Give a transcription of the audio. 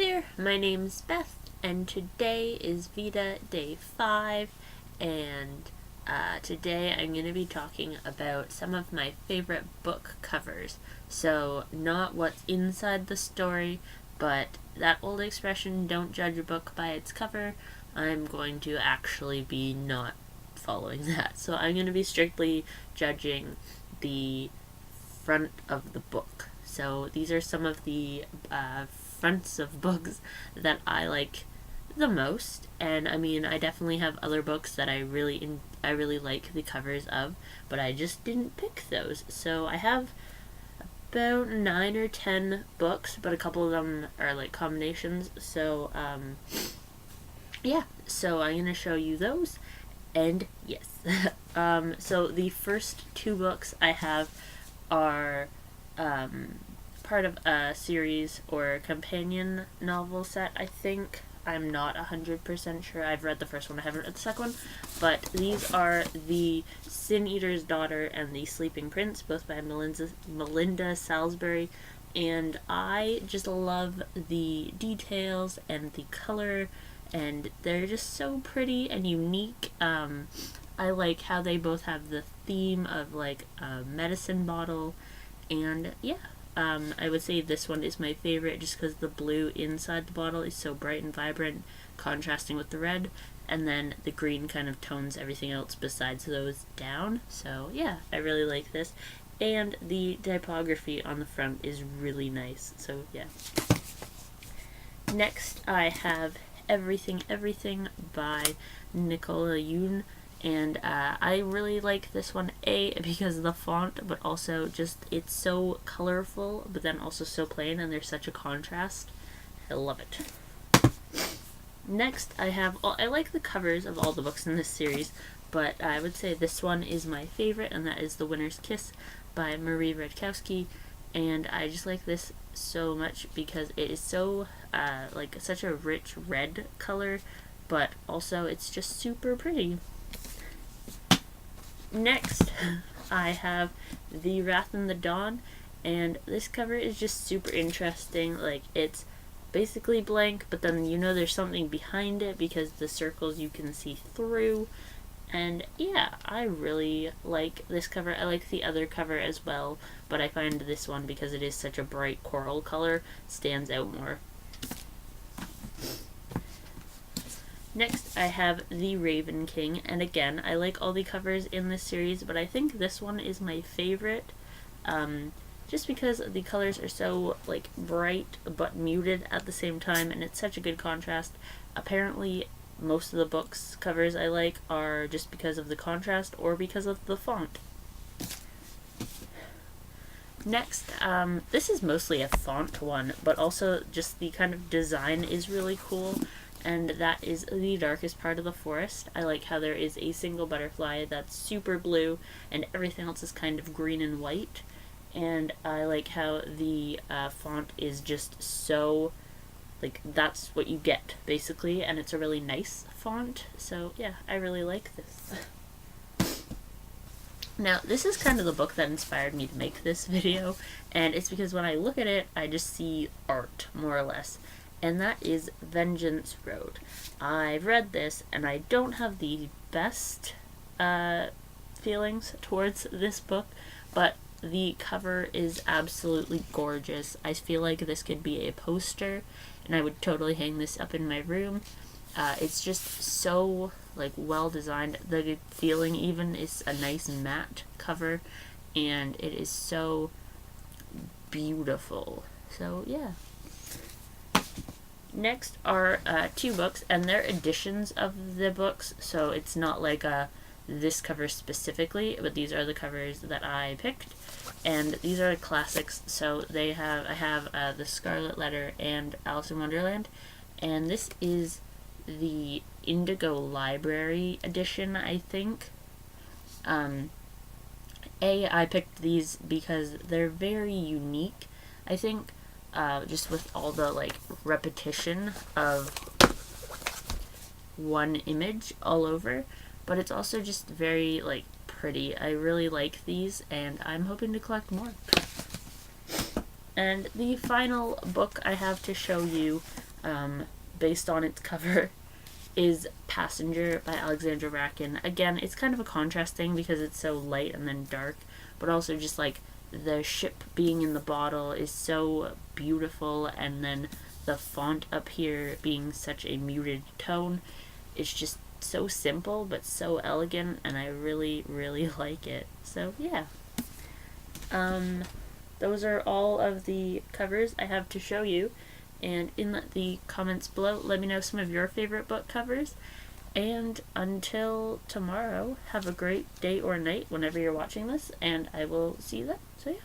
there, my name's Beth, and today is VEDA Day 5, and today I'm going to be talking about some of my favorite book covers. So, not what's inside the story, but that old expression, don't judge a book by its cover, I'm going to actually be not following that. So I'm going to be strictly judging the front of the book. So these are some of the fronts of books that I like the most, and I mean, I definitely have other books that I really like the covers of, but I just didn't pick those. So I have about 9 or 10 books, but a couple of them are like combinations. So yeah, so I'm gonna show you those, and yes. So the first two books I have are part of a series or companion novel set, I think. I'm not 100% sure. I've read the first one, I haven't read the second one. But these are The Sin Eater's Daughter and The Sleeping Prince, both by Melinda Salisbury. And I just love the details and the color, and they're just so pretty and unique. I like how they both have the theme of like a medicine bottle, and yeah. I would say this one is my favorite just because the blue inside the bottle is so bright and vibrant, contrasting with the red, and then the green kind of tones everything else besides those down. So yeah, I really like this. And the typography on the front is really nice, so yeah. Next I have Everything Everything by Nicola Yoon. And I really like this one, A, because of the font, but also just it's so colorful, but then also so plain, and there's such a contrast. I love it. Next, I like the covers of all the books in this series, but I would say this one is my favorite, and that is The Winner's Kiss by Marie Redkowski. And I just like this so much because it is so, like, such a rich red color, but also it's just super pretty. Next, I have The Wrath in the Dawn, and this cover is just super interesting. Like, it's basically blank, but then you know there's something behind it because the circles you can see through. And yeah, I really like this cover. I like the other cover as well, but I find this one, because it is such a bright coral color, stands out more. Next, I have The Raven King, and again, I like all the covers in this series, but I think this one is my favorite, just because the colors are so, like, bright but muted at the same time, and it's such a good contrast. Apparently, most of the books covers I like are just because of the contrast or because of the font. Next, this is mostly a font one, but also just the kind of design is really cool. And that is The Darkest Part of the Forest. I like how there is a single butterfly that's super blue, and everything else is kind of green and white. And I like how the font is just so, like, that's what you get, basically, and it's a really nice font. So, yeah, I really like this. Now, this is kind of the book that inspired me to make this video, and it's because when I look at it, I just see art, more or less. And that is Vengeance Road. I've read this, and I don't have the best feelings towards this book, but the cover is absolutely gorgeous. I feel like this could be a poster, and I would totally hang this up in my room. It's just so, like, well designed. The feeling even is a nice matte cover, and it is so beautiful. So, yeah. Next are two books, and they're editions of the books, so it's not like this cover specifically, but these are the covers that I picked, and these are classics. So I have The Scarlet Letter and Alice in Wonderland, and this is the Indigo Library edition, I think. I picked these because they're very unique, I think. Just with all the, like, repetition of one image all over, but it's also just very, like, pretty. I really like these, and I'm hoping to collect more. And the final book I have to show you based on its cover, is Passenger by Alexandra Bracken. Again, it's kind of a contrast thing because it's so light and then dark, but also just like the ship being in the bottle is so beautiful, and then the font up here being such a muted tone. It's just so simple but so elegant, and I really, really like it. So yeah. Those are all of the covers I have to show you. And in the comments below, let me know some of your favorite book covers. And until tomorrow, have a great day or night whenever you're watching this, and I will see you then. So yeah.